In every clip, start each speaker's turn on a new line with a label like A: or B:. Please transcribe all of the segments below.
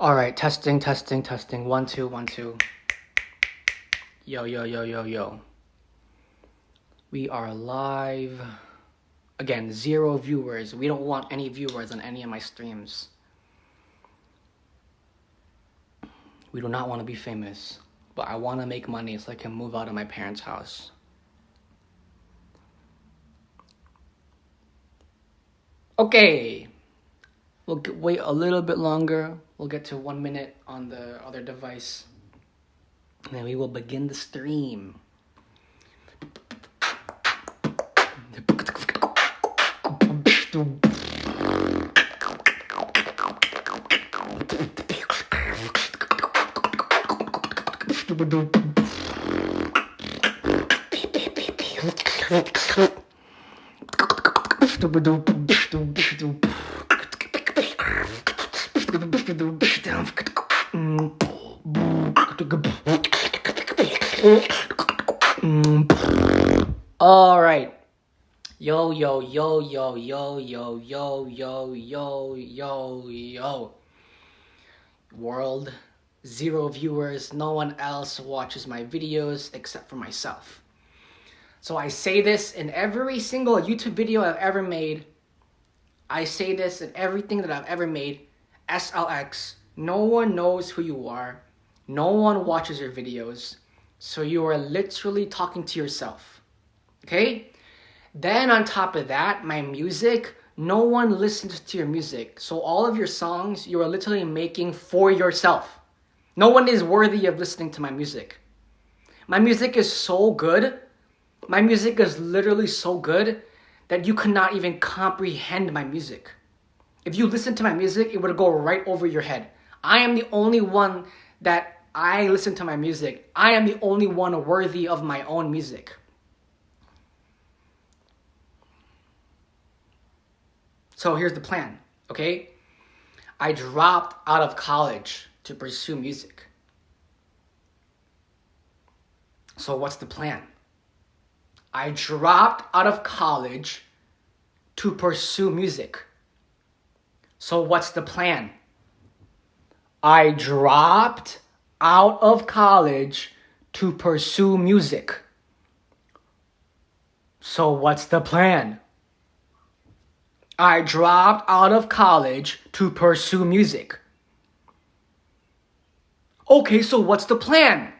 A: All right, testing, testing, testing. 1, 2, 1, 2. Yo, yo, yo, yo, yo. We are live. Again, 0 viewers. We don't want any viewers on any of my streams. We do not want to be famous, but I want to make money so I can move out of my parents' house. Okay. We'll wait a little bit longer. We'll get to 1 minute on the other device. And then we will begin the stream. All right. Yo, yo, yo, yo, yo, yo, yo, yo, yo, yo, yo. World, 0 viewers. No one else watches my videos except for myself. So I say this in every single YouTube video I've ever made. I say this in everything that I've ever made. SLX, no one knows who you are. No one watches your videos. So you are literally talking to yourself. Okay? Then on top of that, my music, no one listens to your music. So all of your songs, you are literally making for yourself. No one is worthy of listening to my music. My music is so good. My music is literally so good that you cannot even comprehend my music. If you listen to my music, it would go right over your head. I am the only one that I listen to my music. I am the only one worthy of my own music. So here's the plan, okay? I dropped out of college to pursue music. So what's the plan? I dropped out of college to pursue music. So what's the plan? I dropped out of college to pursue music. So what's the plan? I dropped out of college to pursue music. Okay, so what's the plan?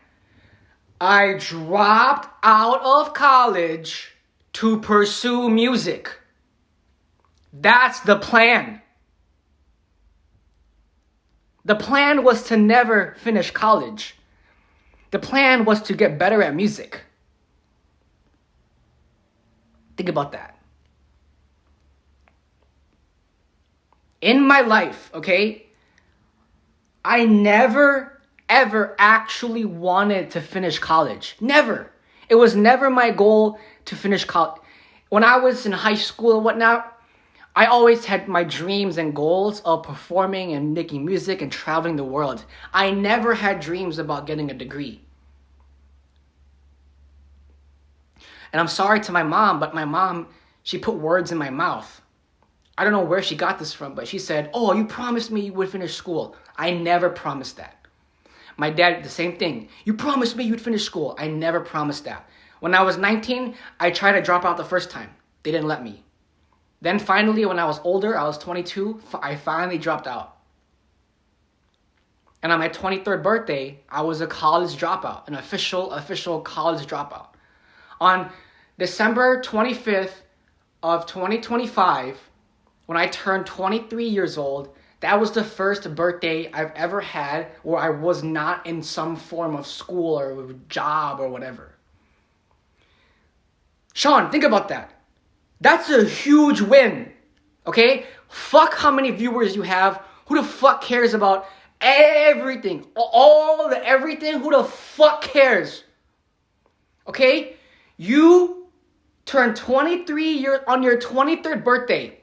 A: I dropped out of college to pursue music. That's the plan. The plan was to never finish college. The plan was to get better at music. Think about that. In my life, okay, I never, ever actually wanted to finish college. Never. It was never my goal to finish college. When I was in high school and whatnot, I always had my dreams and goals of performing and making music and traveling the world. I never had dreams about getting a degree. And I'm sorry to my mom, but my mom, she put words in my mouth. I don't know where she got this from, but she said, "Oh, you promised me you would finish school." I never promised that. My dad, the same thing. "You promised me you'd finish school." I never promised that. When I was 19, I tried to drop out the first time. They didn't let me. Then finally, when I was older, I was 22, I finally dropped out. And on my 23rd birthday, I was a college dropout, an official college dropout. On December 25th of 2025, when I turned 23 years old, that was the first birthday I've ever had where I was not in some form of school or job or whatever. Sean, think about that. That's a huge win, okay? Fuck how many viewers you have. Who the fuck cares about everything? All the everything? Who the fuck cares? Okay? You turned 23 years on your 23rd birthday.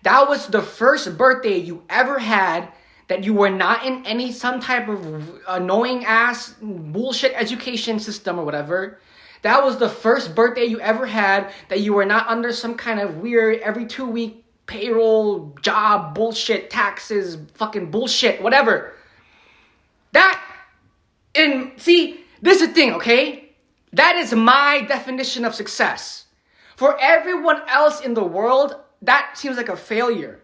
A: That was the first birthday you ever had that you were not in some type of annoying ass bullshit education system or whatever. That was the first birthday you ever had that you were not under some kind of weird every 2 week payroll, job, bullshit, taxes, fucking bullshit, whatever. See, this is the thing, okay? That is my definition of success. For everyone else in the world, that seems like a failure.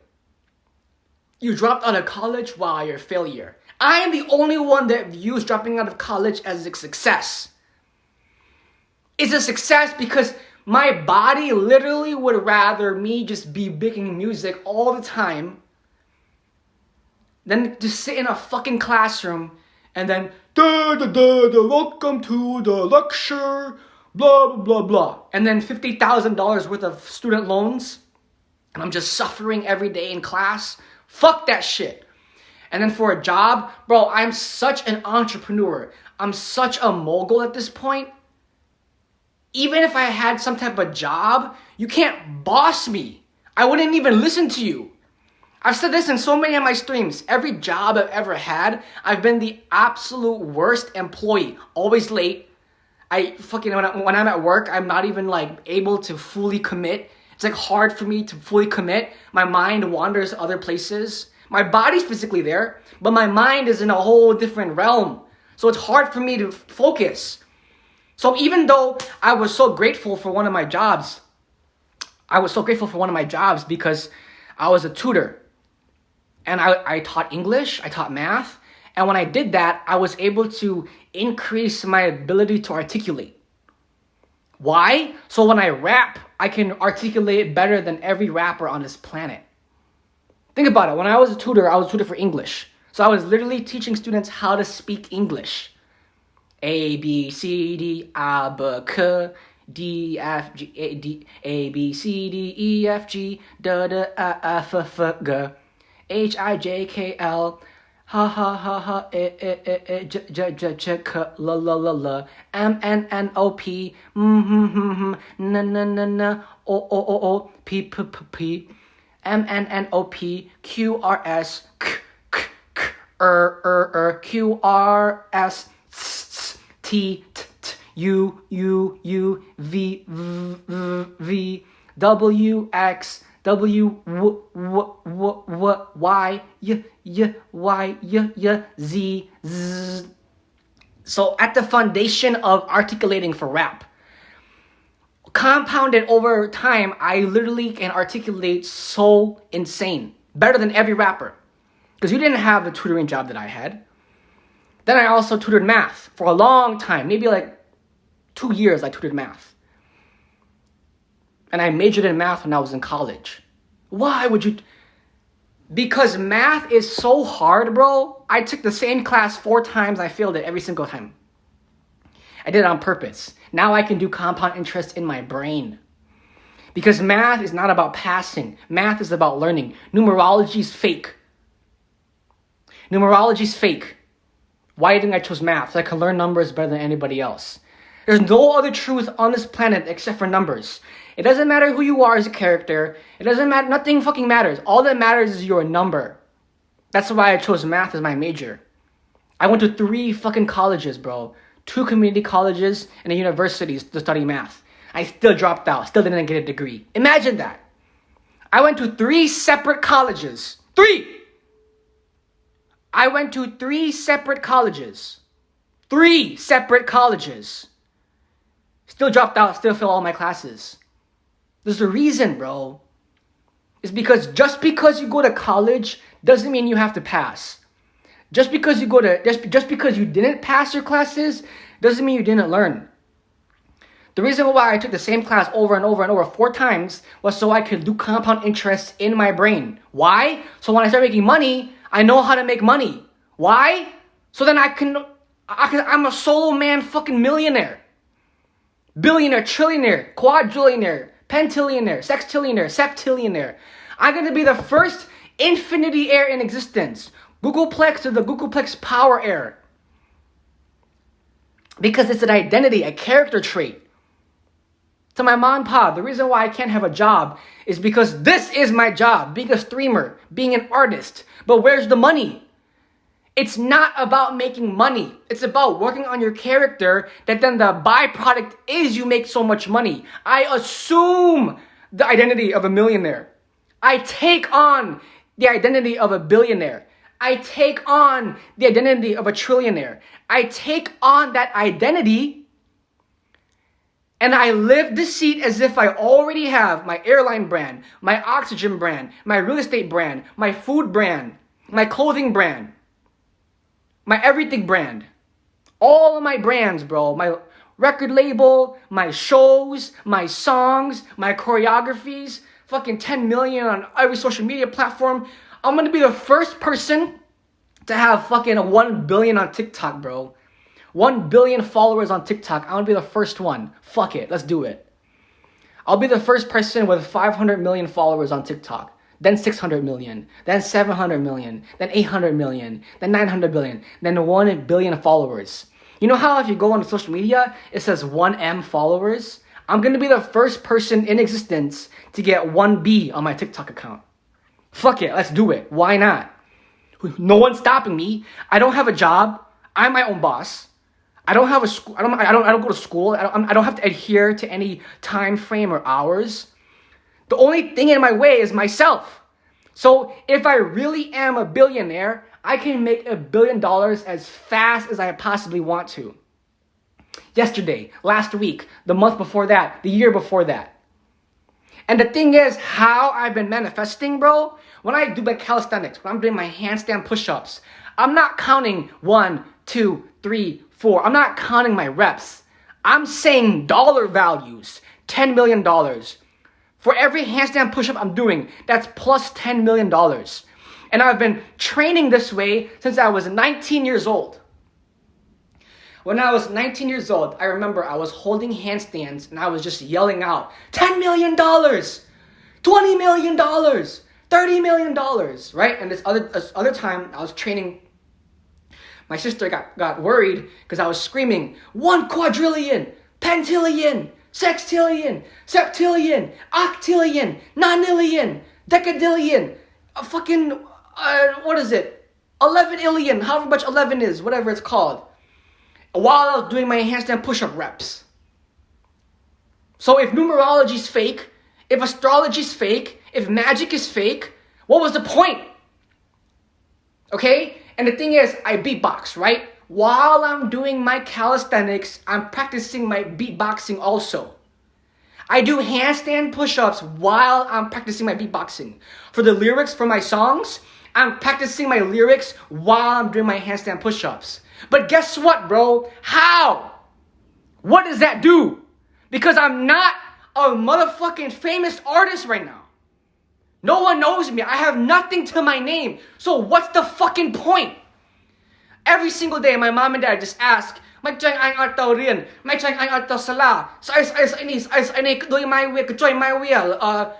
A: You dropped out of college, wow, you're a failure. I am the only one that views dropping out of college as a success. It's a success because my body literally would rather me just be making music all the time than to sit in a fucking classroom and then welcome to the lecture, blah, blah, blah, blah. And then $50,000 worth of student loans, and I'm just suffering every day in class. Fuck that shit. And then for a job, bro, I'm such an entrepreneur. I'm such a mogul at this point. Even if I had some type of job, you can't boss me. I wouldn't even listen to you. I've said this in so many of my streams. Every job I've ever had, I've been the absolute worst employee. Always late. When I'm at work, I'm not even like able to fully commit. It's like hard for me to fully commit. My mind wanders other places. My body's physically there, but my mind is in a whole different realm. So it's hard for me to focus. So even though I was so grateful for one of my jobs, because I was a tutor. And I taught English, I taught math. And when I did that, I was able to increase my ability to articulate. Why? So when I rap, I can articulate better than every rapper on this planet. Think about it. When I was a tutor for English. So I was literally teaching students how to speak English. A, B, C, D, A, B, C, D, F, G, A, B, C, D, E, F, G, D, D, A, F, F, G, H, I, J, K, L, ha, ha, ha, ha, J, J, J, J, K, L, L, L, L, M, N, N, O, P, N, N, N, N, O, O, O, O, P, P, P, P, M, N, N, O, P, Q, R, S, K, K, K, Q, R, S, T, T, T, U, U, U, V, V, V, W, X, W, W, W, W, Y, Y, Y, Y, Y, Y, Z, Z. So at the foundation of articulating for rap, compounded over time, I literally can articulate so insane. Better than every rapper. Because you didn't have the tutoring job that I had. Then I also tutored math for a long time. Maybe like 2 years I tutored math. And I majored in math when I was in college. Why would you? Because math is so hard, bro. I took the same class 4 times. I failed it every single time. I did it on purpose. Now I can do compound interest in my brain. Because math is not about passing. Math is about learning. Numerology is fake. Numerology is fake. Why do you think I chose math? So I can learn numbers better than anybody else. There's no other truth on this planet except for numbers. It doesn't matter who you are as a character. It doesn't matter. Nothing fucking matters. All that matters is your number. That's why I chose math as my major. I went to 3 fucking colleges, bro. 2 community colleges and a university to study math. I still dropped out. Still didn't get a degree. Imagine that. I went to 3 separate colleges. 3! I went to 3 separate colleges. 3 separate colleges. Still dropped out. Still failed all my classes. There's a reason, bro. It's because just because you go to college doesn't mean you have to pass. Just because you didn't pass your classes doesn't mean you didn't learn. The reason why I took the same class over and over and over 4 times was so I could do compound interest in my brain. Why? So when I start making money, I know how to make money. Why? So then I'm a solo man fucking millionaire. Billionaire, trillionaire, quadrillionaire, pentillionaire, sextillionaire, septillionaire. I'm going to be the first infinity heir in existence. Googleplex to the Googleplex power heir. Because it's an identity, a character trait. To my mom and pop, the reason why I can't have a job is because this is my job. Being a streamer, being an artist. But where's the money? It's not about making money. It's about working on your character that then the byproduct is you make so much money. I assume the identity of a millionaire. I take on the identity of a billionaire. I take on the identity of a trillionaire. I take on that identity and I live deceit as if I already have my airline brand, my oxygen brand, my real estate brand, my food brand, my clothing brand, my everything brand. All of my brands, bro. My record label, my shows, my songs, my choreographies, fucking 10 million on every social media platform. I'm gonna be the first person to have fucking 1 billion on TikTok, bro. 1 billion followers on TikTok. I want to be the first one. Fuck it. Let's do it. I'll be the first person with 500 million followers on TikTok. Then 600 million. Then 700 million. Then 800 million. Then 900 billion. Then 1 billion followers. You know how if you go on social media, it says 1M followers? I'm going to be the first person in existence to get 1B on my TikTok account. Fuck it. Let's do it. Why not? No one's stopping me. I don't have a job. I'm my own boss. I don't have a school. I don't go to school. I don't have to adhere to any time frame or hours. The only thing in my way is myself. So if I really am a billionaire, I can make $1 billion as fast as I possibly want to. Yesterday, last week, the month before that, the year before that. And the thing is, how I've been manifesting, bro, when I do my calisthenics, when I'm doing my handstand push-ups, I'm not counting 1, 2, 3, 4. I'm not counting my reps. I'm saying dollar values, $10 million. For every handstand push-up I'm doing, that's plus $10 million. And I've been training this way since I was 19 years old. When I was 19 years old, I remember I was holding handstands and I was just yelling out, $10 million, $20 million, $30 million, right? And this other time I was training, my sister got worried because I was screaming, 1 quadrillion, pentillion, sextillion, septillion, octillion, nonillion, decadillion, a fucking, what is it? 11 illion, however much 11 is, whatever it's called. While I was doing my handstand push-up reps. So if numerology is fake, if astrology is fake, if magic is fake, what was the point? Okay? And the thing is, I beatbox, right? While I'm doing my calisthenics, I'm practicing my beatboxing also. I do handstand push-ups while I'm practicing my beatboxing. For the lyrics for my songs, I'm practicing my lyrics while I'm doing my handstand push-ups. But guess what, bro? How? What does that do? Because I'm not a motherfucking famous artist right now. No one knows me. I have nothing to my name. So what's the fucking point? Every single day, my mom and dad just ask, "Mai chang anh ở tàu riêng, mai chang anh ở tàu sala, sai ini doing my way, join my wheel, all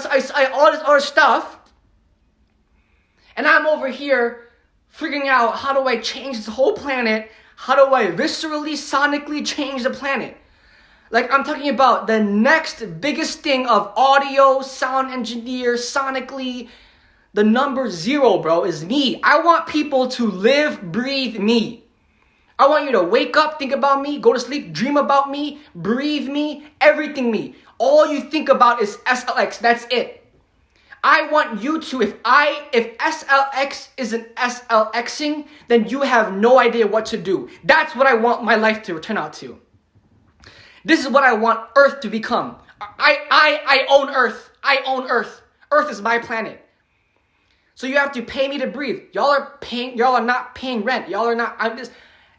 A: this other stuff." And I'm over here figuring out, how do I change this whole planet? How do I viscerally, sonically change the planet? Like, I'm talking about the next biggest thing of audio, sound engineer, sonically. The number 0, bro, is me. I want people to live, breathe me. I want you to wake up, think about me, go to sleep, dream about me, breathe me, everything me. All you think about is SLX. That's it. I want you to, if SLX isn't SLXing, then you have no idea what to do. That's what I want my life to turn out to. This is what I want Earth to become. I own Earth. I own Earth. Earth is my planet. So you have to pay me to breathe. Y'all are not paying rent.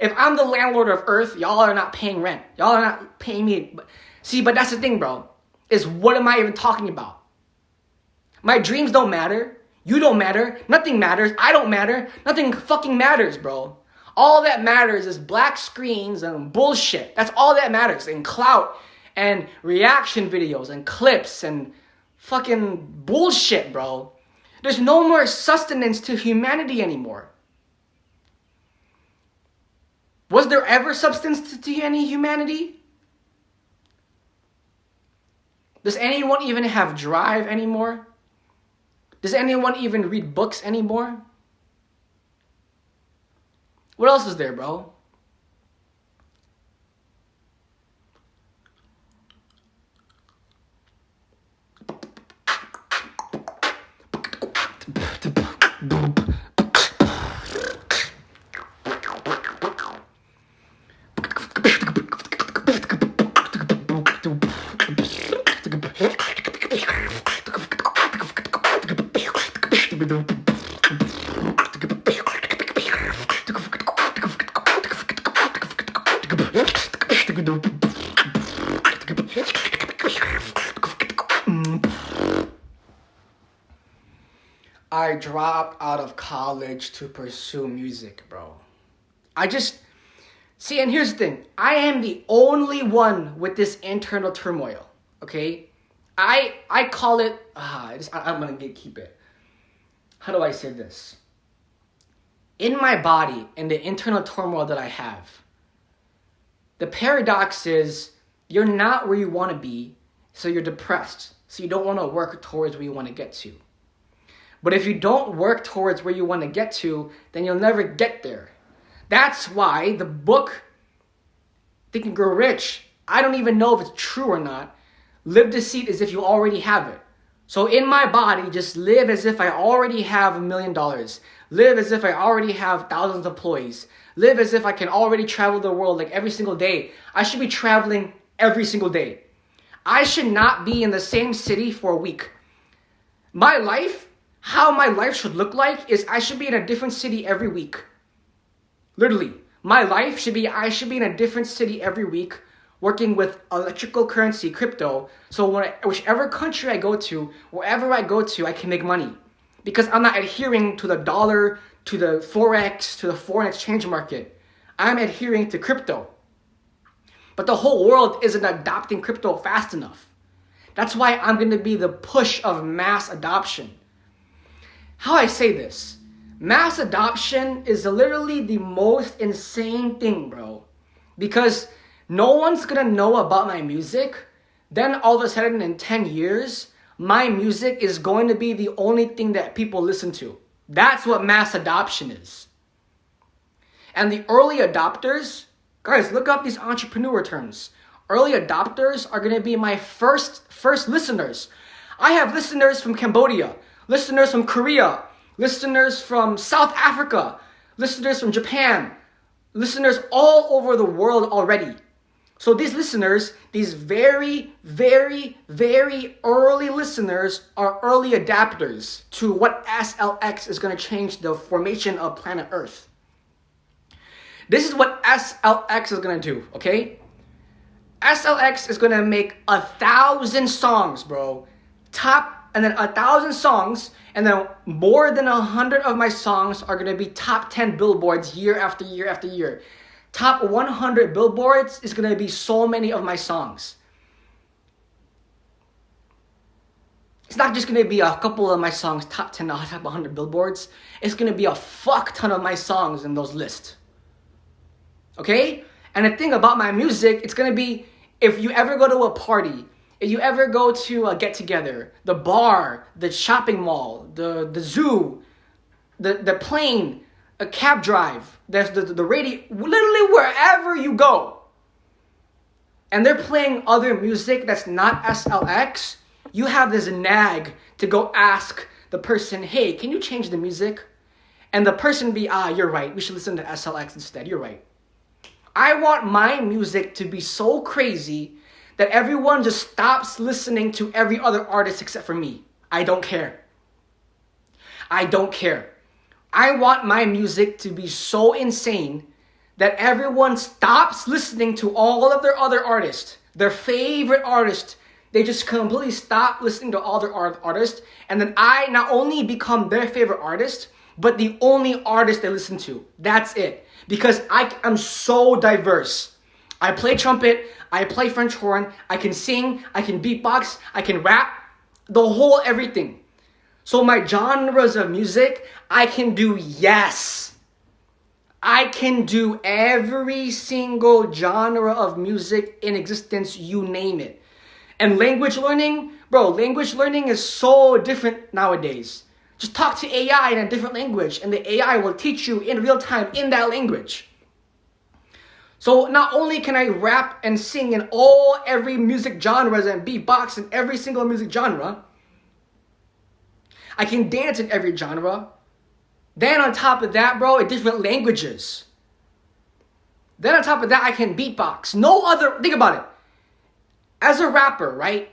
A: If I'm the landlord of Earth, y'all are not paying rent. Y'all are not paying me. But that's the thing, bro. Is what am I even talking about? My dreams don't matter. You don't matter. Nothing matters. I don't matter. Nothing fucking matters, bro. All that matters is black screens and bullshit. That's all that matters. And clout and reaction videos and clips and fucking bullshit, bro. There's no more sustenance to humanity anymore. Was there ever substance to any humanity? Does anyone even have drive anymore? Does anyone even read books anymore? What else is there, bro? I dropped out of college to pursue music, bro. See, and here's the thing. I am the only one with this internal turmoil, okay? I call it, I'm gonna keep it. How do I say this? In my body, in the internal turmoil that I have, the paradox is you're not where you want to be, so you're depressed. So you don't want to work towards where you want to get to. But if you don't work towards where you want to get to, then you'll never get there. That's why the book, Think and Grow Rich, I don't even know if it's true or not. Live deceit as if you already have it. So in my body, just live as if I already have $1 million. Live as if I already have thousands of employees. Live as if I can already travel the world like every single day. I should be traveling every single day. I should not be in the same city for a week. My life, how my life should look like is I should be in a different city every week. Literally, my life should be, I should be in a different city every week working with electrical currency, crypto. So whichever country I go to, wherever I go to, I can make money. Because I'm not adhering to the dollar, to the Forex, to the foreign exchange market. I'm adhering to crypto. But the whole world isn't adopting crypto fast enough. That's why I'm going to be the push of mass adoption. How I say this? Mass adoption is literally the most insane thing, bro. Because no one's going to know about my music. Then all of a sudden in 10 years, my music is going to be the only thing that people listen to. That's what mass adoption is. And the early adopters, guys, look up these entrepreneur terms. Early adopters are going to be my first listeners. I have listeners from Cambodia, listeners from Korea, listeners from South Africa, listeners from Japan, listeners all over the world already. So these listeners, these very, very, very early listeners are early adapters to what SLX is going to change the formation of planet Earth. This is what SLX is going to do, okay? SLX is going to make 1,000 songs, bro. And then 1,000 songs, and then more than 100 of my songs are going to be top 10 billboards year after year after year. Top 100 billboards is going to be so many of my songs. It's not just going to be a couple of my songs top 10, top 100 billboards. It's going to be a fuck ton of my songs in those lists. Okay? And the thing about my music, it's going to be, if you ever go to a party, if you ever go to a get-together, the bar, the shopping mall, the zoo, the plane, a cab drive, there's the radio, literally wherever you go, and they're playing other music that's not SLX, you have this nag to go ask the person, hey, can you change the music? And the person be, you're right, we should listen to SLX instead, you're right. I want my music to be so crazy that everyone just stops listening to every other artist except for me. I don't care. I don't care. I want my music to be so insane that everyone stops listening to all of their other artists, their favorite artists. They just completely stop listening to all their artists, and then I not only become their favorite artist, but the only artist they listen to. That's it. Because I'm so diverse. I play trumpet, I play French horn, I can sing, I can beatbox, I can rap, the whole everything. So my genres of music, I can do I can do every single genre of music in existence, you name it. And language learning, bro, language learning is so different nowadays. Just talk to AI in a different language and the AI will teach you in real time in that language. So not only can I rap and sing in every music genres and beatbox in every single music genre, I can dance in every genre. Then on top of that, bro, in different languages. Then on top of that, I can beatbox. No other, think about it. As a rapper, right?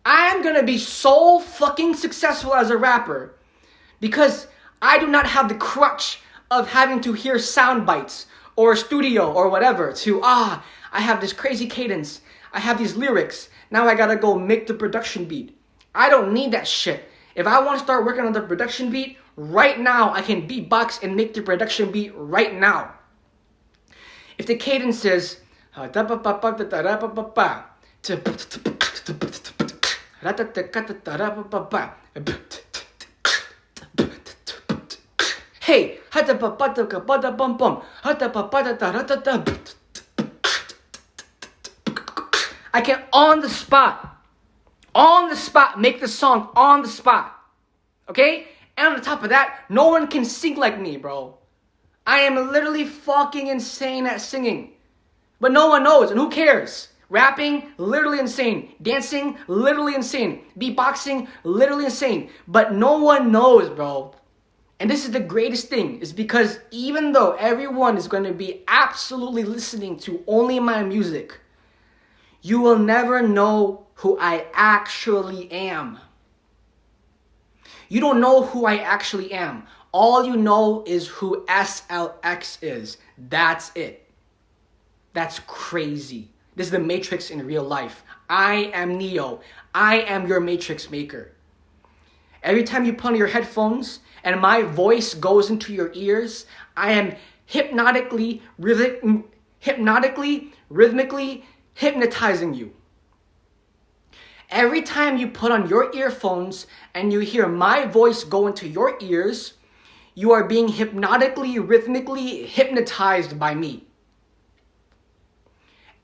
A: I am gonna be so fucking successful as a rapper because I do not have the crutch of having to hear sound bites or studio or whatever to, I have this crazy cadence. I have these lyrics. Now I gotta go make the production beat. I don't need that shit. If I want to start working on the production beat, right now I can beatbox and make the production beat right now. If the cadence is hey, I can on the spot, make the song on the spot. Okay? And on the top of that, no one can sing like me, bro. I am literally fucking insane at singing. But no one knows, and who cares? Rapping, literally insane. Dancing, literally insane. Beatboxing, literally insane. But no one knows, bro. And this is the greatest thing, is because even though everyone is going to be absolutely listening to only my music, you will never know who I actually am. You don't know who I actually am. All you know is who SLX is. That's it. That's crazy. This is the Matrix in real life. I am Neo. I am your Matrix maker. Every time you put on your headphones and my voice goes into your ears, I am hypnotically, rhythmically hypnotizing you. Every time you put on your earphones and you hear my voice go into your ears, you are being hypnotically, rhythmically hypnotized by me.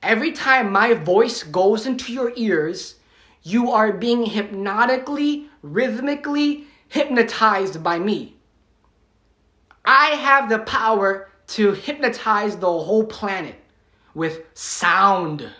A: Every time my voice goes into your ears, you are being hypnotically, rhythmically hypnotized by me. I have the power to hypnotize the whole planet with sound.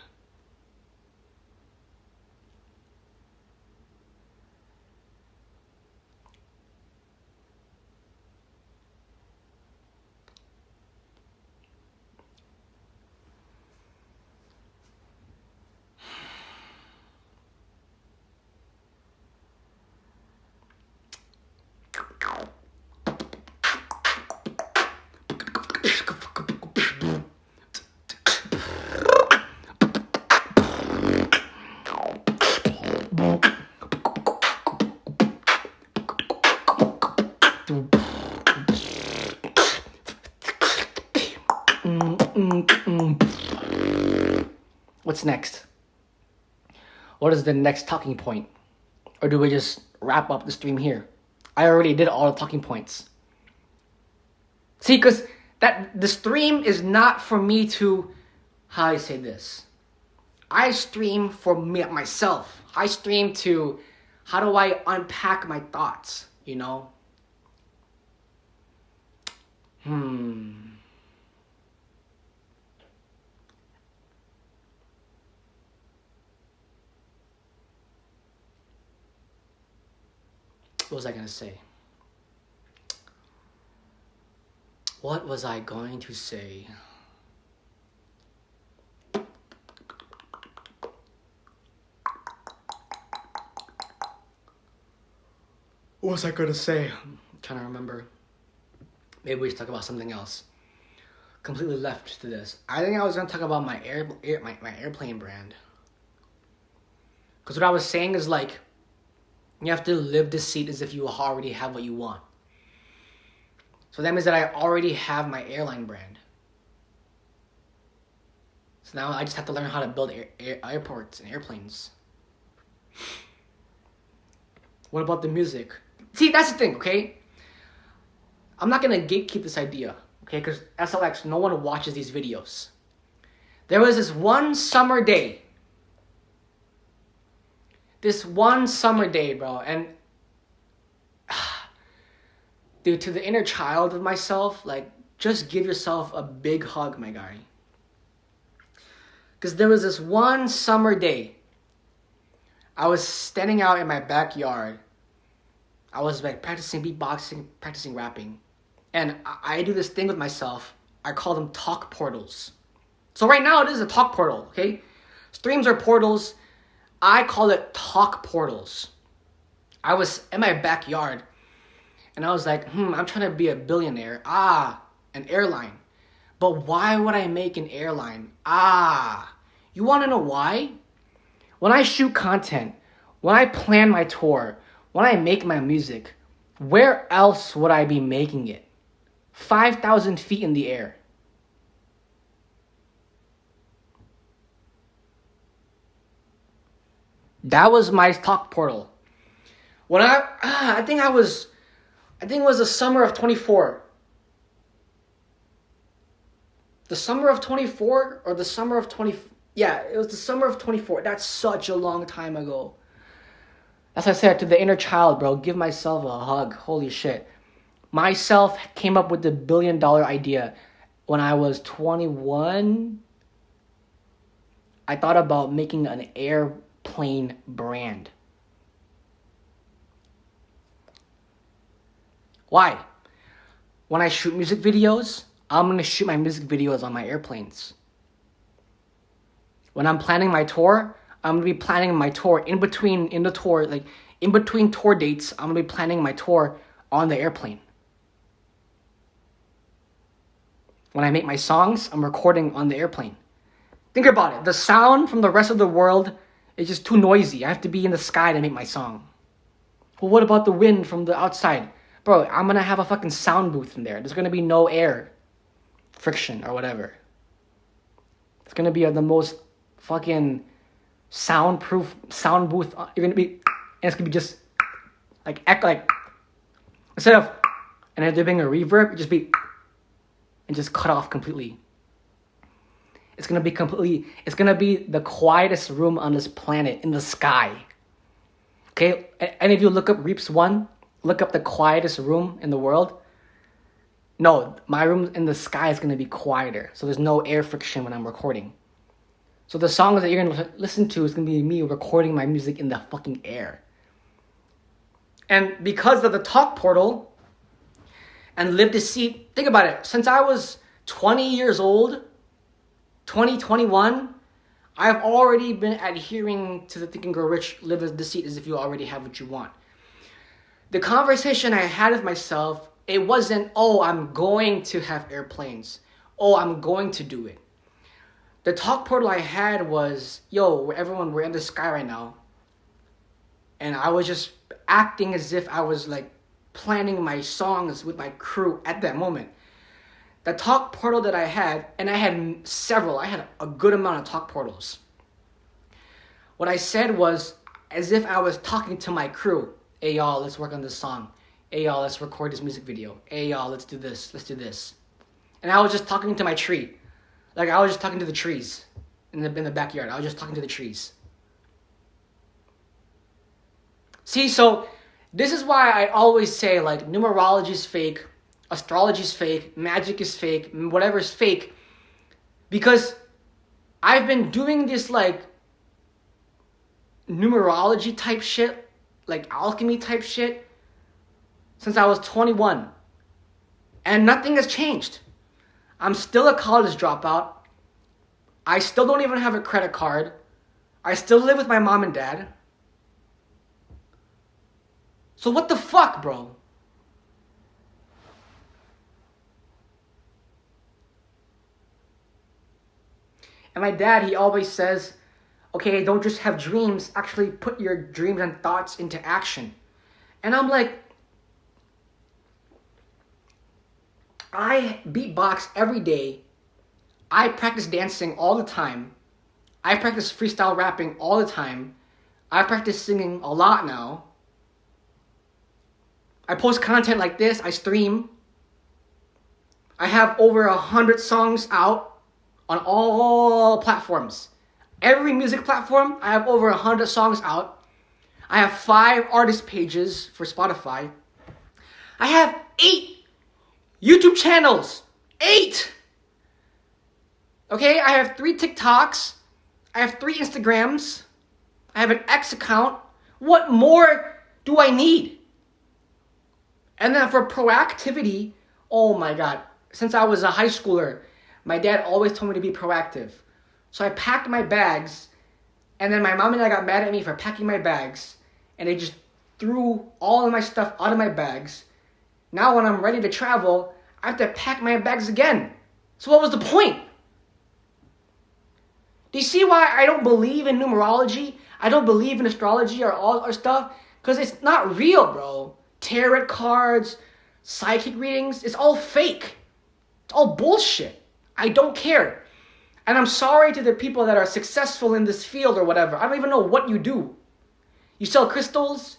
A: What's next? What is the next talking point? Or do we just wrap up the stream here? I already did all the talking points. See, because the stream is not for me to, how do I say this? I stream for myself. I stream to, how do I unpack my thoughts, you know? What was I going to say? What was I going to say? What was I going to say? I'm trying to remember. Maybe we should talk about something else. Completely left to this. I think I was going to talk about my airplane brand. Because what I was saying is like, you have to live the seat as if you already have what you want. So that means that I already have my airline brand. So now I just have to learn how to build airports and airplanes. What about the music? See, that's the thing, okay? I'm not going to gatekeep this idea, okay? Because SLX, no one watches these videos. There was this one summer day. Bro, and dude, to the inner child of myself, like, just give yourself a big hug, my guy. Because there was this one summer day, I was standing out in my backyard. I was like practicing beatboxing, practicing rapping. And I do this thing with myself. I call them talk portals. So right now it is a talk portal, okay? Streams are portals. I call it talk portals. I was in my backyard and I was like, I'm trying to be a billionaire. An airline. But why would I make an airline? You want to know why? When I shoot content, when I plan my tour, when I make my music, where else would I be making it? 5,000 feet in the air. That was my talk portal. When I think it was the summer of 24. The summer of 24 or the summer of 20. Yeah, it was the summer of 24. That's such a long time ago. As I said to the inner child, bro, give myself a hug. Holy shit. Myself came up with the $1 billion idea when I was 21. I thought about making an airplane brand. Why? When I shoot music videos, I'm going to shoot my music videos on my airplanes. When I'm planning my tour, I'm going to be planning my tour in between tour dates, I'm going to be planning my tour on the airplane. When I make my songs, I'm recording on the airplane. Think about it. The sound from the rest of the world is just too noisy. I have to be in the sky to make my song. Well, what about the wind from the outside? Bro, I'm going to have a fucking sound booth in there. There's going to be no air friction or whatever. It's going to be the most fucking soundproof sound booth. You're going to be, and it's going to be just like instead of, and then there being a reverb, just be, and just cut off completely. It's going to be the quietest room on this planet in the sky. Okay? And if you look up Reaps 1, look up the quietest room in the world. No, my room in the sky is going to be quieter. So there's no air friction when I'm recording. So the songs that you're going to listen to is going to be me recording my music in the fucking air. And because of the talk portal and live to see, think about it. Since I was 20 years old, 2021, I've already been adhering to the Think and Grow Rich, live as deceit as if you already have what you want. The conversation I had with myself, it wasn't, I'm going to have airplanes. I'm going to do it. The talk portal I had was, everyone, we're in the sky right now. And I was just acting as if I was like planning my songs with my crew at that moment. The talk portal that I had, and I had several, I had a good amount of talk portals. What I said was as if I was talking to my crew. Hey, y'all, let's work on this song. Hey, y'all, let's record this music video. Hey, y'all, let's do this. Let's do this. And I was just talking to my tree. Like, I was just talking to the trees in the backyard. I was just talking to the trees. See, so this is why I always say, like, numerology is fake, astrology is fake, magic is fake, whatever is fake. Because I've been doing this, like, numerology type shit, like alchemy type shit, since I was 21. And nothing has changed. I'm still a college dropout. I still don't even have a credit card. I still live with my mom and dad. So what the fuck, bro? And my dad, he always says, okay, don't just have dreams, actually put your dreams and thoughts into action. And I'm like, I beatbox every day. I practice dancing all the time. I practice freestyle rapping all the time. I practice singing a lot now. I post content like this. I stream. I have over 100 songs out on all platforms. Every music platform, I have over 100 songs out. I have 5 artist pages for Spotify. I have 8 YouTube channels. 8! Okay, I have 3 TikToks. I have 3 Instagrams. I have an X account. What more do I need? And then for proactivity, Oh my God. Since I was a high schooler, my dad always told me to be proactive. So I packed my bags, and then my mom and I got mad at me for packing my bags, and they just threw all of my stuff out of my bags. Now when I'm ready to travel, I have to pack my bags again. So what was the point? Do you see why I don't believe in numerology? I don't believe in astrology or all our stuff? Because it's not real, bro. Tarot cards, psychic readings, it's all fake. It's all bullshit. I don't care. And I'm sorry to the people that are successful in this field or whatever. I don't even know what you do. You sell crystals?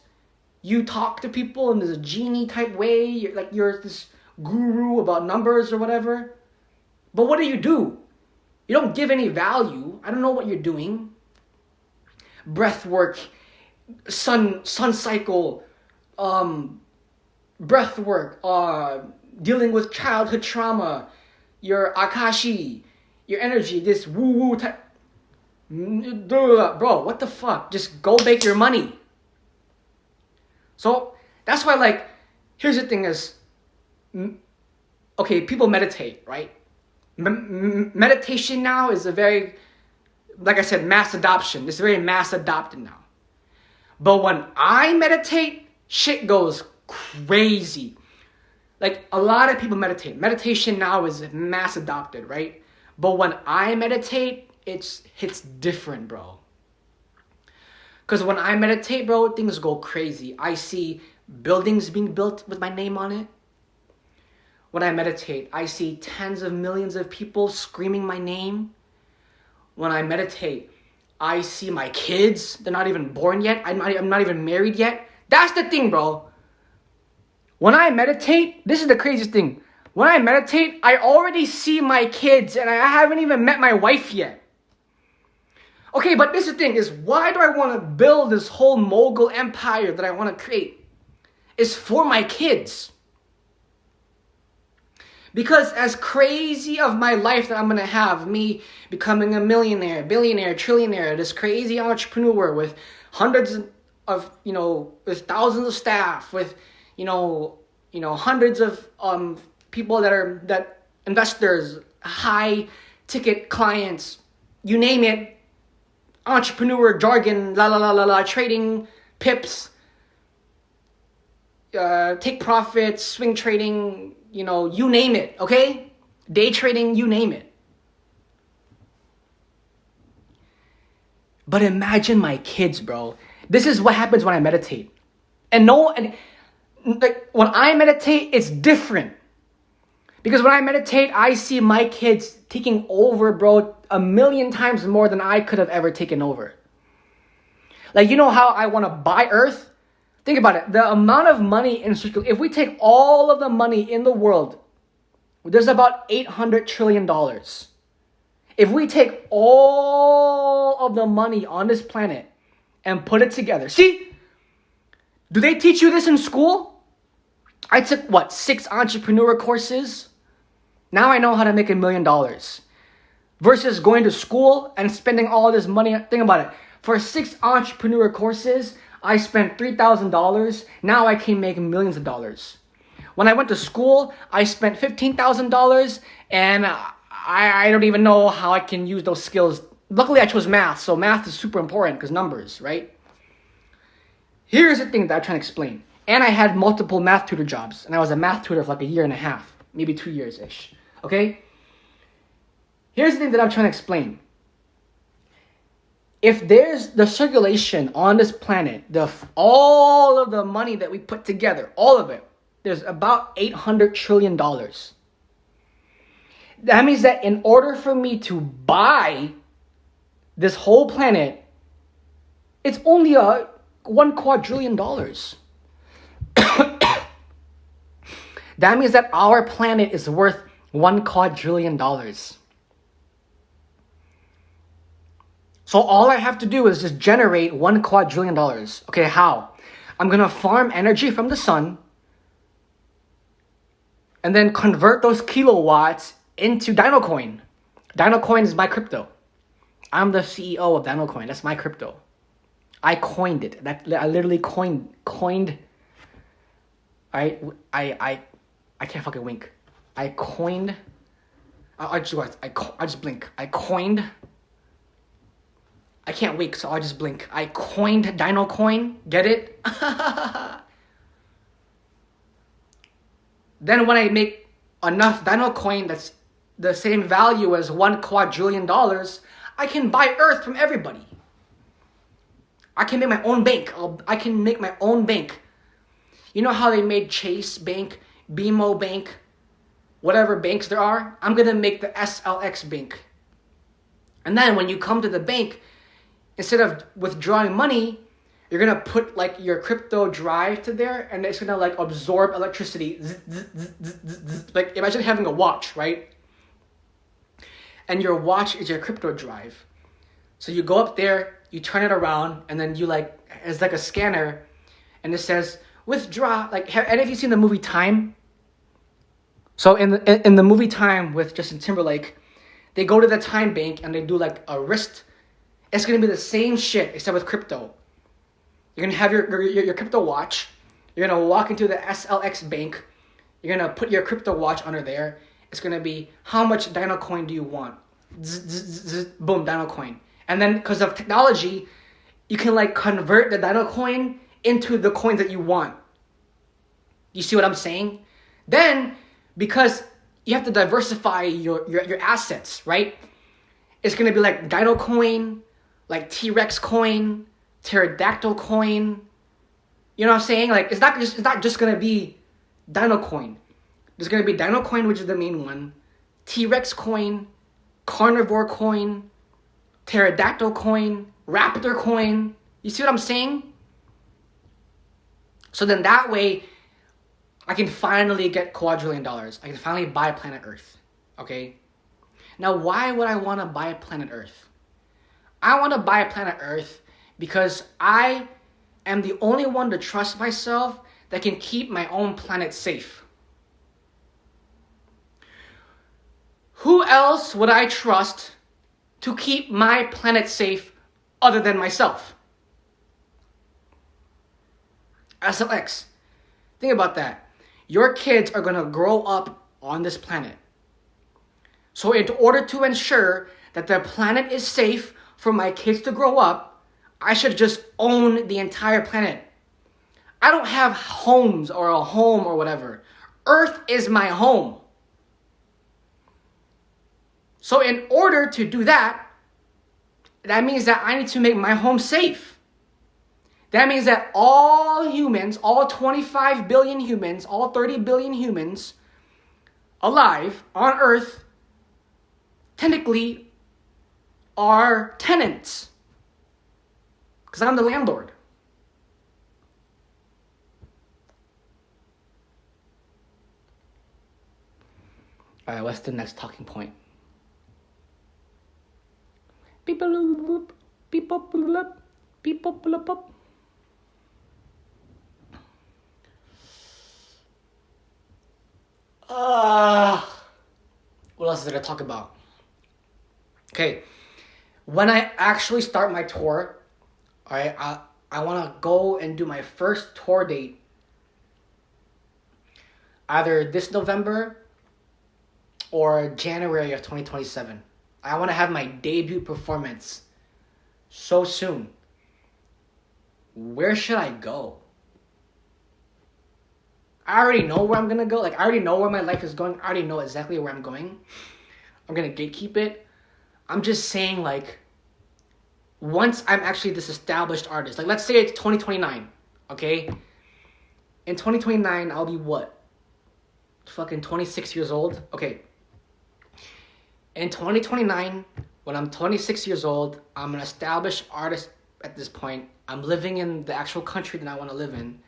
A: You talk to people in this genie type way? You're this guru about numbers or whatever? But what do? You don't give any value. I don't know what you're doing. Breath work, sun cycle, breath work, dealing with childhood trauma, your Akashi, your energy, this woo-woo type. Bro, what the fuck? Just go make your money. So that's why, like, here's the thing is, okay, people meditate, right? Meditation now is a very, like I said, mass adoption. It's very mass adopted now. But when I meditate, shit goes crazy. Like, a lot of people meditate. Meditation now is mass adopted, right? But when I meditate, it's different, bro. Because when I meditate, bro, things go crazy. I see buildings being built with my name on it. When I meditate, I see tens of millions of people screaming my name. When I meditate, I see my kids. They're not even born yet. I'm not even married yet. That's the thing, bro. When I meditate, this is the craziest thing. When I meditate, I already see my kids and I haven't even met my wife yet. Okay, but this is the thing, is why do I want to build this whole mogul empire that I want to create? It's for my kids. Because as crazy of my life that I'm going to have, me becoming a millionaire, billionaire, trillionaire, this crazy entrepreneur with hundreds of, with thousands of staff, with, hundreds of people that investors, high ticket clients, you name it, entrepreneur jargon, trading, pips, take profits, swing trading, you name it, okay? Day trading, you name it. But imagine my kids, bro. This is what happens when I meditate. And when I meditate, it's different. Because when I meditate, I see my kids taking over, bro, 1,000,000 times more than I could have ever taken over. Like, you know how I want to buy Earth? Think about it. The amount of money in circulation, if we take all of the money in the world, there's about $800 trillion. If we take all of the money on this planet and put it together. See, do they teach you this in school? I took, 6 entrepreneur courses? Now I know how to make $1 million. Versus going to school and spending all this money. Think about it. For 6 entrepreneur courses, I spent $3,000. Now I can make millions of dollars. When I went to school, I spent $15,000, and I don't even know how I can use those skills. Luckily, I chose math, so math is super important because numbers, right? Here's the thing that I'm trying to explain. And I had multiple math tutor jobs, and I was a math tutor for like 1.5 years, maybe 2 years-ish, okay? Here's the thing that I'm trying to explain. If there's the circulation on this planet, all of the money that we put together, all of it, there's about $800 trillion. That means that in order for me to buy this whole planet, it's only $1 quadrillion. That means that our planet is worth $1 quadrillion. So all I have to do is just generate $1 quadrillion. Okay, how? I'm going to farm energy from the sun and then convert those kilowatts into DinoCoin. DinoCoin is my crypto. I'm the CEO of DinoCoin. That's my crypto. I coined it. I literally coined. All right, I can't fucking wink. I coined. I just blink. I coined. I can't wait, so I'll just blink. I coined Dino Coin. Get it? Then when I make enough Dino Coin that's the same value as $1 quadrillion, I can buy Earth from everybody. I can make my own bank. I can make my own bank. You know how they made Chase Bank, BMO Bank, whatever banks there are? I'm going to make the SLX Bank. And then when you come to the bank, instead of withdrawing money, you're going to put like your crypto drive to there, and it's going to like absorb electricity. Like imagine having a watch, right? And your watch is your crypto drive. So you go up there, you turn it around, and then you like, it's like a scanner, and it says, withdraw. Like, any of you seen the movie Time? So in the movie Time with Justin Timberlake, they go to the time bank and they do like a wrist. It's going to be the same shit except with crypto. You're going to have your crypto watch. You're going to walk into the SLX bank. You're going to put your crypto watch under there. It's going to be, how much Dino Coin do you want? Boom, Dino Coin. And then because of technology, you can like convert the Dino Coin into the coins that you want. You see what I'm saying? Then, because you have to diversify your assets, right? It's going to be like Dino Coin, like T-Rex Coin, Pterodactyl Coin. You know what I'm saying? Like, it's not just going to be Dino Coin. There's going to be Dino Coin, which is the main one, T-Rex Coin, Carnivore Coin, Pterodactyl Coin, Raptor Coin. You see what I'm saying? So then that way, I can finally get quadrillion dollars. I can finally buy planet Earth. Okay? Now, why would I want to buy planet Earth? I want to buy planet Earth because I am the only one to trust myself that can keep my own planet safe. Who else would I trust to keep my planet safe other than myself? SLX. Think about that. Your kids are going to grow up on this planet. So in order to ensure that the planet is safe for my kids to grow up, I should just own the entire planet. I don't have homes or a home or whatever. Earth is my home. So in order to do that, that means that I need to make my home safe. That means that all humans, all 25 billion humans, all 30 billion humans alive on Earth technically are tenants. Because I'm the landlord. All right, what's the next talking point? Beep boop, beep boop, beep boop, beep boop. What else is there to talk about? Okay, when I actually start my tour, all right, I want to go and do my first tour date either this November or January of 2027. I want to have my debut performance so soon. Where should I go? I already know where I'm going to go. Like, I already know where my life is going. I already know exactly where I'm going. I'm going to gatekeep it. I'm just saying, like, once I'm actually this established artist, like, let's say it's 2029, okay? In 2029, I'll be what? Fucking 26 years old? Okay. In 2029, when I'm 26 years old, I'm an established artist at this point. I'm living in the actual country that I want to live in.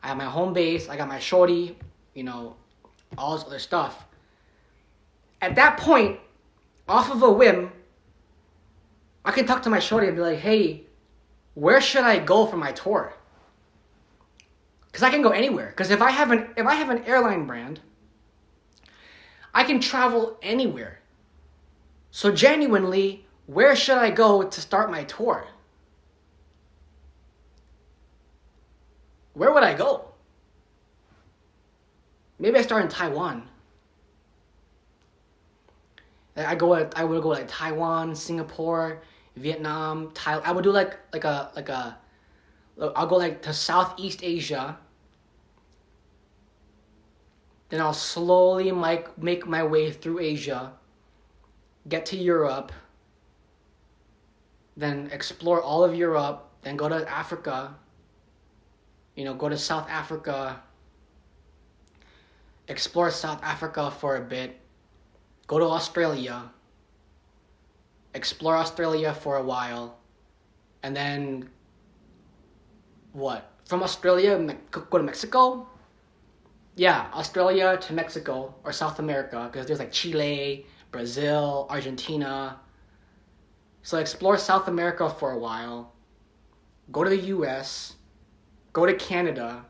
A: I have my home base. I got my shorty, you know, all this other stuff. At that point, off of a whim, I can talk to my shorty and be like, hey, where should I go for my tour? Because I can go anywhere. Because if I have an airline brand, I can travel anywhere. So genuinely, where should I go to start my tour? Where would I go? Maybe I start in Taiwan. I would go like Taiwan, Singapore, Vietnam, Thailand. I would do I'll go like to Southeast Asia. Then I'll slowly make my way through Asia, get to Europe, then explore all of Europe, then go to Africa, go to South Africa, explore South Africa for a bit, go to Australia, explore Australia for a while, and then what? From Australia, go to Mexico? Yeah, Australia to Mexico or South America, because there's like Chile, Brazil, Argentina. So explore South America for a while, go to the US, go to Canada,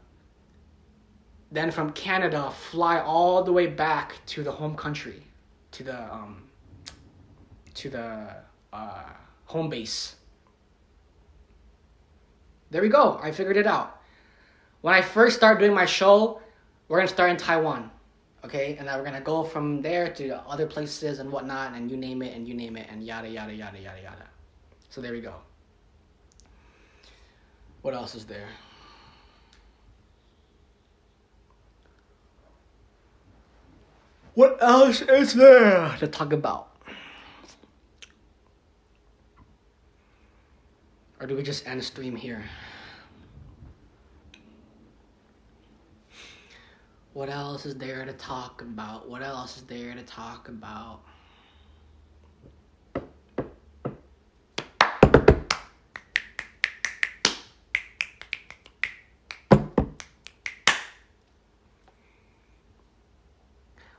A: then from Canada fly all the way back to the home country, to the home base. There we go. I figured it out. When I first start doing my show, we're gonna start in Taiwan, okay? And then we're gonna go from there to other places and whatnot, and you name it, and yada yada yada yada yada. So there we go. What else is there? What else is there to talk about? Or do we just end stream here? What else is there to talk about? What else is there to talk about?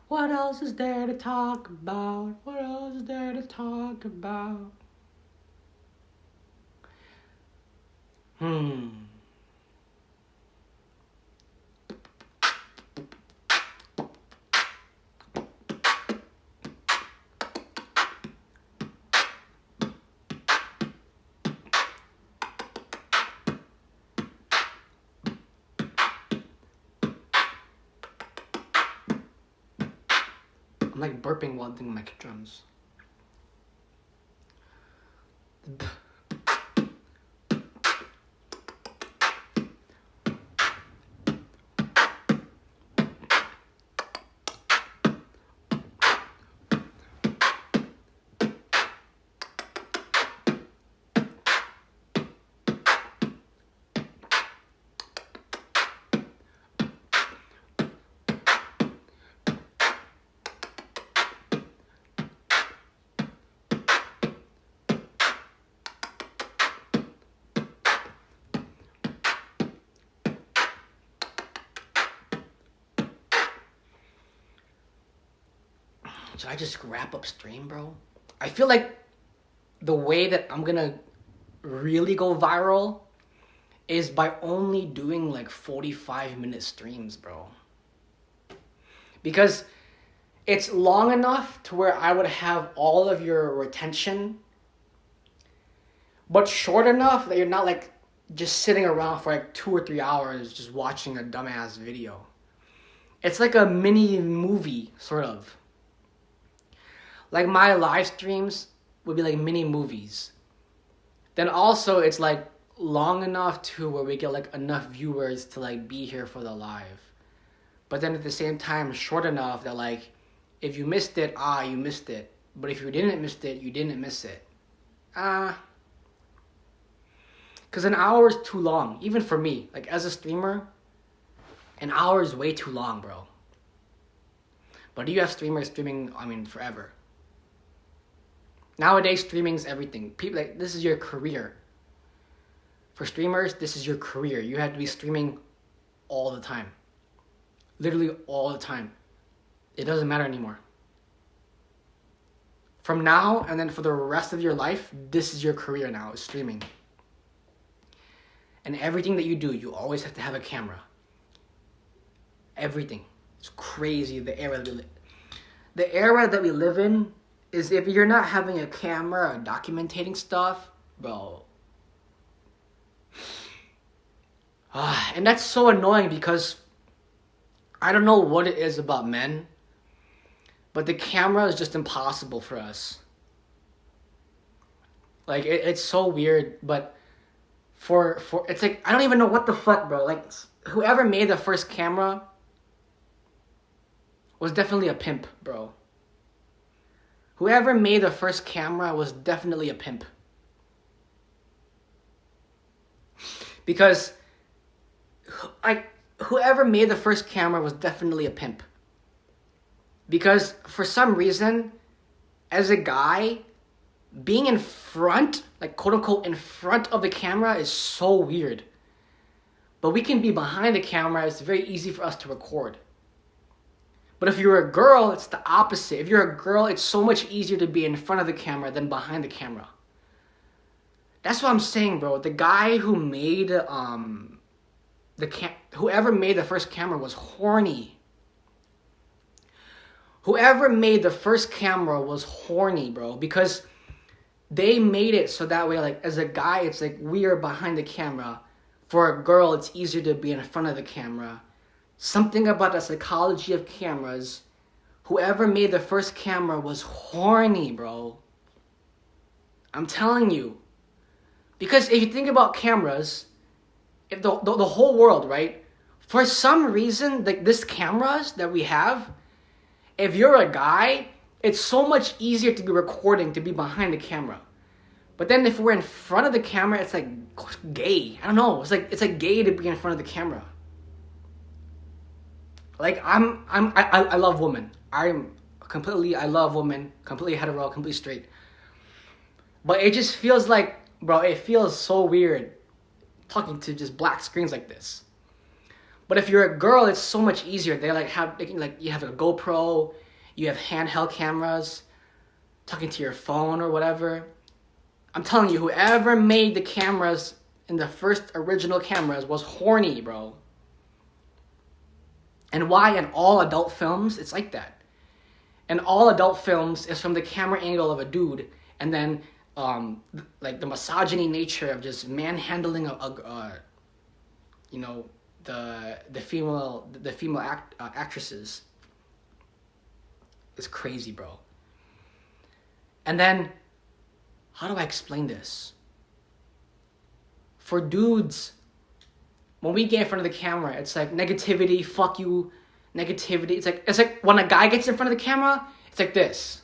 A: What else is there to talk about? What else is there to talk about? I'm like burping while doing my kick drums. Should I just wrap up stream, bro? I feel like the way that I'm gonna really go viral is by only doing like 45-minute streams, bro. Because it's long enough to where I would have all of your retention, but short enough that you're not like just sitting around for like 2 or 3 hours just watching a dumbass video. It's like a mini movie, sort of. Like my live streams would be like mini movies. Then also it's like long enough to where we get like enough viewers to like be here for the live. But then at the same time short enough that like if you missed it, you missed it. But if you didn't miss it, you didn't miss it. Cause an hour is too long, even for me. Like as a streamer, an hour is way too long, bro. But you have streamers streaming, forever. Nowadays, streaming is everything. People like this is your career. For streamers, this is your career. You have to be streaming all the time. Literally all the time. It doesn't matter anymore. From now and then for the rest of your life, this is your career now, is streaming. And everything that you do, you always have to have a camera. Everything. It's crazy, the era that we live in is if you're not having a camera or documenting stuff, bro. And that's so annoying because I don't know what it is about men, But the camera is just impossible for us. Like, it's so weird, but for it's like, I don't even know what the fuck, bro. Like, whoever made the first camera was definitely a pimp, bro. Whoever made the first camera was definitely a pimp. Because, like, whoever made the first camera was definitely a pimp. Because, for some reason, as a guy, being in front, like, quote-unquote, in front of the camera is so weird. But we can be behind the camera. It's very easy for us to record. But if you're a girl, it's the opposite. If you're a girl, it's so much easier to be in front of the camera than behind the camera. That's what I'm saying, bro. The guy who made whoever made the first camera was horny. Whoever made the first camera was horny, bro, because they made it so that way, like, as a guy, it's like we are behind the camera. For a girl, it's easier to be in front of the camera. Something about the psychology of cameras. Whoever made the first camera was horny, bro. I'm telling you. Because if you think about cameras, if the whole world, right? For some reason, like, this cameras that we have, if you're a guy, it's so much easier to be recording, to be behind the camera. But then if we're in front of the camera, it's like gay. I don't know. It's like gay to be in front of the camera. Like, I love women. I love women, completely hetero, completely straight. But it just feels like, bro, it feels so weird talking to just black screens like this. But if you're a girl, it's so much easier. You have a GoPro, you have handheld cameras, talking to your phone or whatever. I'm telling you, whoever made the cameras in the first original cameras was horny, bro. And why in all adult films, it's like that. In all adult films, it's from the camera angle of a dude, and then like the misogyny nature of just manhandling the female actresses is crazy, bro. And then, how do I explain this? For dudes, when we get in front of the camera, it's like negativity, fuck you, negativity. It's like when a guy gets in front of the camera, it's like this.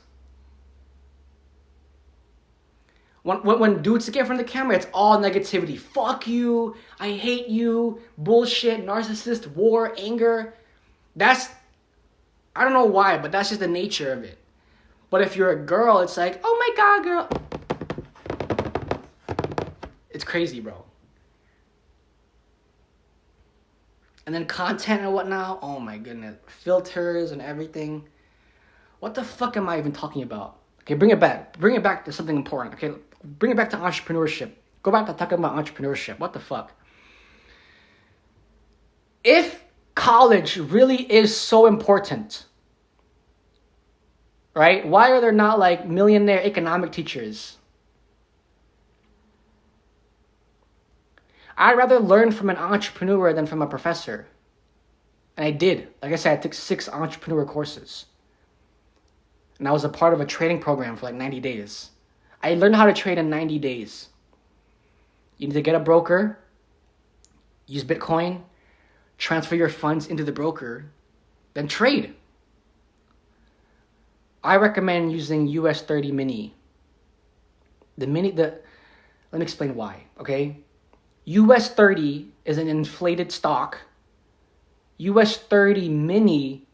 A: When dudes get in front of the camera, it's all negativity. Fuck you, I hate you, bullshit, narcissist, war, anger. I don't know why, but that's just the nature of it. But if you're a girl, it's like, oh my God, girl. It's crazy, bro. And then content and whatnot, oh my goodness. Filters and everything. What the fuck am I even talking about? Okay, bring it back. Bring it back to something important, okay? Bring it back to entrepreneurship. Go back to talking about entrepreneurship. What the fuck? If college really is so important, right? Why are there not like millionaire economic teachers? I'd rather learn from an entrepreneur than from a professor. And I did. Like I said, I took 6 entrepreneur courses. And I was a part of a trading program for like 90 days. I learned how to trade in 90 days. You need to get a broker, use Bitcoin, transfer your funds into the broker, then trade. I recommend using US 30 Mini. Let me explain why, okay? US 30 is an inflated stock. US 30 Mini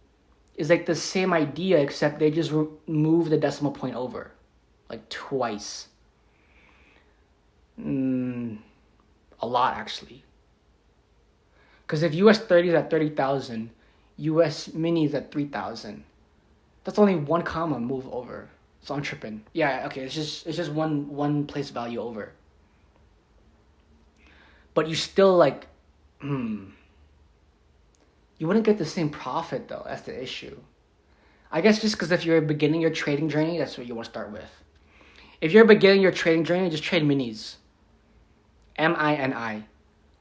A: is like the same idea, except they just move the decimal point over. Like twice. A lot, actually. Because if US 30 is at 30,000, US Mini is at 3,000. That's only 1 comma move over. So I'm tripping. Yeah, okay, it's just one place value over. But you still like, you wouldn't get the same profit though. That's the issue. I guess just because if you're beginning your trading journey, that's what you want to start with. If you're beginning your trading journey, just trade minis. MINI.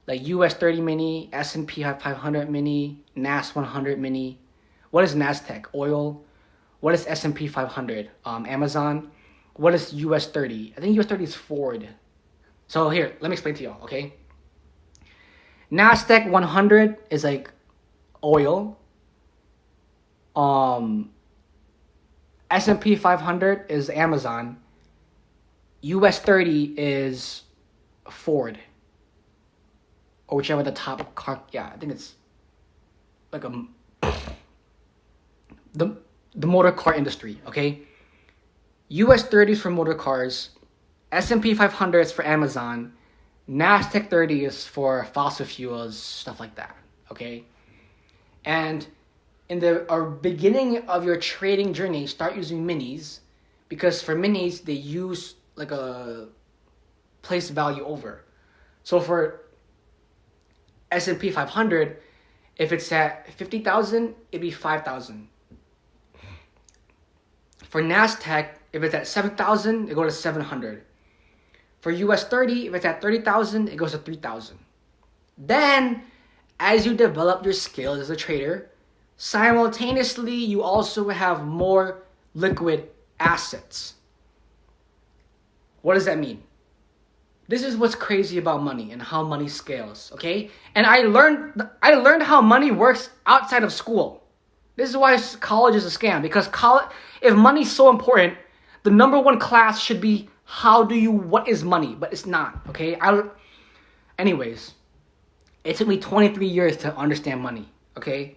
A: Like US 30 Mini, S&P 500 Mini, NAS 100 Mini. What is NASDAQ? Oil. What is S&P 500? Amazon. What is US 30? I think US 30 is Ford. So here, let me explain to y'all, okay? NASDAQ 100 is like oil. S&P 500 is Amazon. US 30 is Ford. Or whichever the top car, yeah, I think it's like the motor car industry, okay? US 30 is for motor cars. S&P 500 is for Amazon. NASDAQ 30 is for fossil fuels, stuff like that, okay? And in the beginning of your trading journey, start using minis, because for minis, they use like a place value over. So for S&P 500, if it's at 50,000, it'd be 5,000. For NASDAQ, if it's at 7,000, it goes to 700. For US 30, if it's at 30,000, it goes to 3,000. Then, as you develop your skills as a trader, simultaneously, you also have more liquid assets. What does that mean? This is what's crazy about money and how money scales, okay? And I learned how money works outside of school. This is why college is a scam, because if money's so important, the number one class should be what is money, but it's not, okay? Anyways, it took me 23 years to understand money, okay?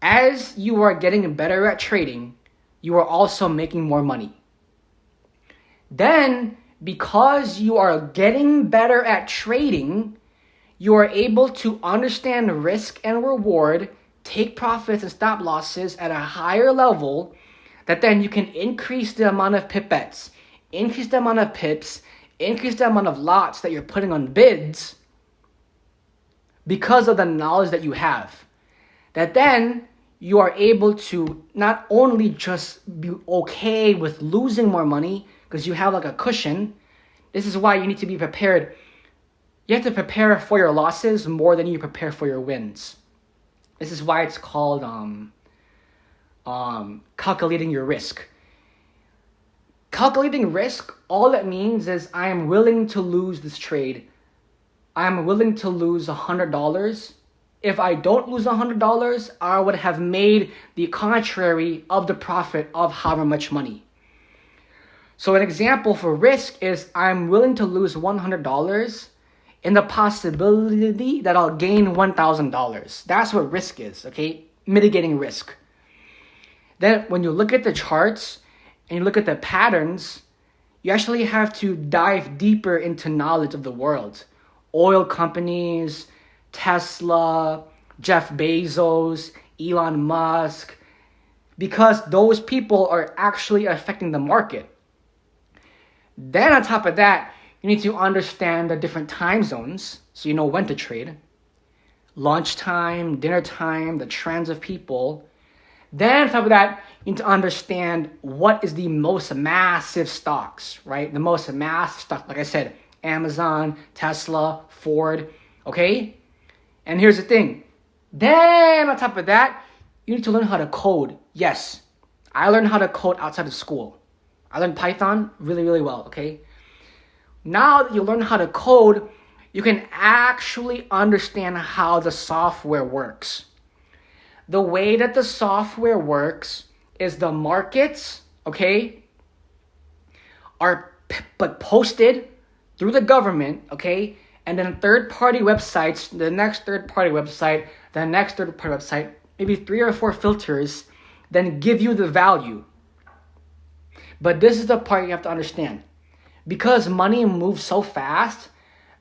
A: As you are getting better at trading, you are also making more money. Then, because you are getting better at trading, you are able to understand risk and reward, take profits and stop losses at a higher level, that then you can increase the amount of pip bets, increase the amount of pips, increase the amount of lots that you're putting on bids because of the knowledge that you have. That then you are able to not only just be okay with losing more money because you have like a cushion. This is why you need to be prepared. You have to prepare for your losses more than you prepare for your wins. This is why it's called calculating your risk. Calculating risk, all it means is I am willing to lose this trade. I am willing to lose $100. If I don't lose $100, I would have made the contrary of the profit of however much money. So an example for risk is I'm willing to lose $100 in the possibility that I'll gain $1,000. That's what risk is, okay? Mitigating risk. Then when you look at the charts and you look at the patterns, you actually have to dive deeper into knowledge of the world. Oil companies, Tesla, Jeff Bezos, Elon Musk, because those people are actually affecting the market. Then on top of that, you need to understand the different time zones so you know when to trade. Lunchtime, dinner time, the trends of people. Then on top of that, you need to understand what is the most massive stocks, right? The most massive stock, like I said, Amazon, Tesla, Ford, okay? And here's the thing. Then on top of that, you need to learn how to code. Yes, I learned how to code outside of school. I learned Python really, really well, okay? Now that you learn how to code, you can actually understand how the software works. The way that the software works is the markets, okay, are posted through the government, okay, and then third-party websites, the next third-party website, the next third-party website, maybe 3 or 4 filters, then give you the value. But this is the part you have to understand. Because money moves so fast,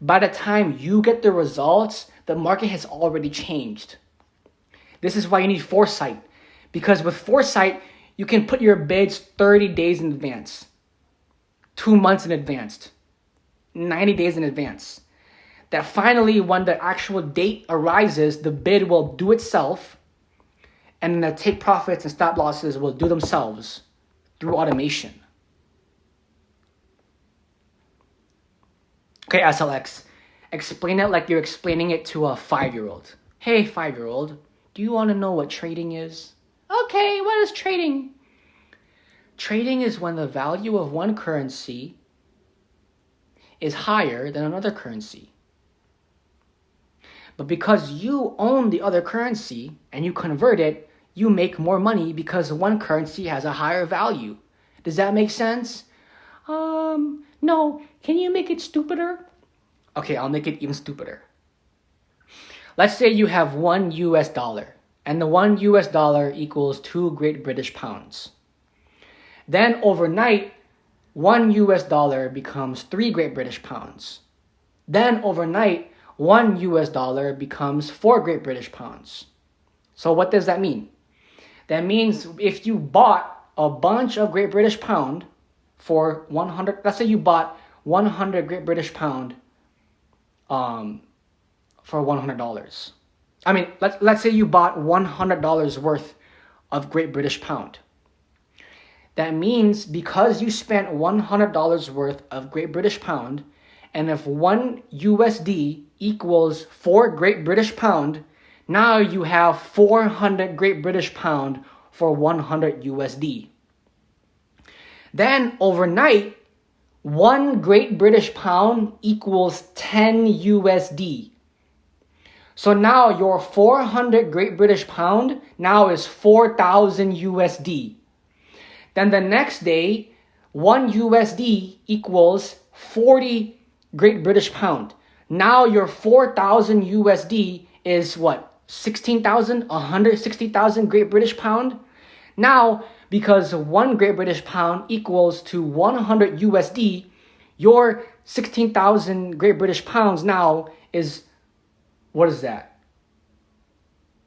A: by the time you get the results, the market has already changed. This is why you need foresight. Because with foresight, you can put your bids 30 days in advance, 2 months in advance, 90 days in advance. That finally, when the actual date arises, the bid will do itself, and the take profits and stop losses will do themselves through automation. Okay, SLX, explain it like you're explaining it to a 5-year-old. Hey, 5-year-old, do you want to know what trading is? Okay, what is trading? Trading is when the value of one currency is higher than another currency. But because you own the other currency and you convert it, you make more money because one currency has a higher value. Does that make sense? No. Can you make it stupider? Okay, I'll make it even stupider. Let's say you have $1 and the $1 equals 2 Great British pounds. Then overnight, $1 becomes 3 Great British pounds. Then overnight, $1 becomes 4 Great British pounds. So what does that mean? That means if you bought a bunch of Great British pound for 100, let's say you bought 100 Great British pound for $100. I mean, let's say you bought $100 worth of Great British pound. That means because you spent $100 worth of Great British pound, and if $1 equals 4 Great British pound, now you have 400 Great British pound for $100. Then overnight, 1 Great British pound equals $10. So now your 400 Great British pound now is $4,000. Then the next day, $1 equals 40 Great British pound. Now your $4,000 is what? 160,000 Great British pound. Now, because 1 Great British pound equals to $100, your 16,000 Great British pounds now is, what is that?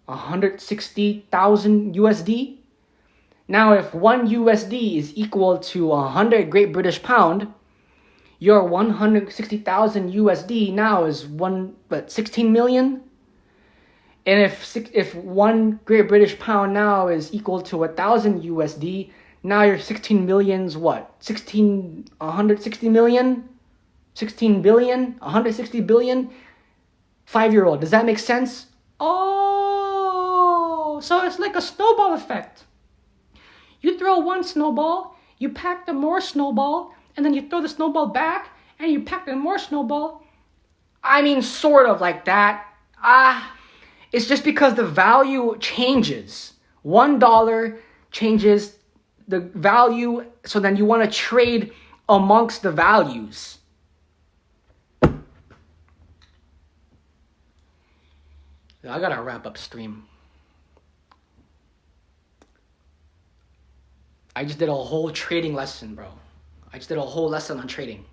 A: $160,000? Now, if $1 is equal to 100 Great British pound, your $160,000 now is 16 million. And if 1 Great British pound now is equal to $1,000, now your 16 million's what? 160 million? 16 billion? 160 billion? 5-year-old. Does that make sense? Oh, so it's like a snowball effect. You throw one snowball, you pack the more snowball, and then you throw the snowball back, and you pack the more snowball. I mean, sort of like that. It's just because the value changes. $1 changes the value, so then you want to trade amongst the values. I gotta wrap up stream. I just did a whole trading lesson, bro. I just did a whole lesson on trading.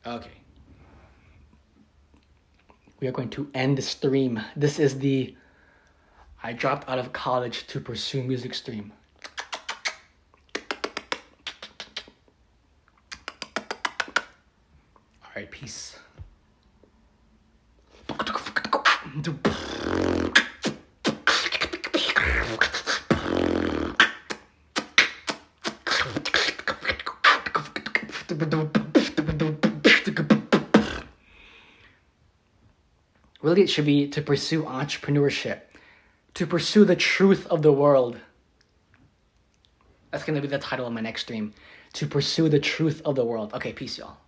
A: Okay. We are going to end the stream. This is the I dropped out of college to pursue music stream. All right, peace. Really, it should be to pursue entrepreneurship, to pursue the truth of the world. That's going to be the title of my next stream. To pursue the truth of the world. Okay, peace, y'all.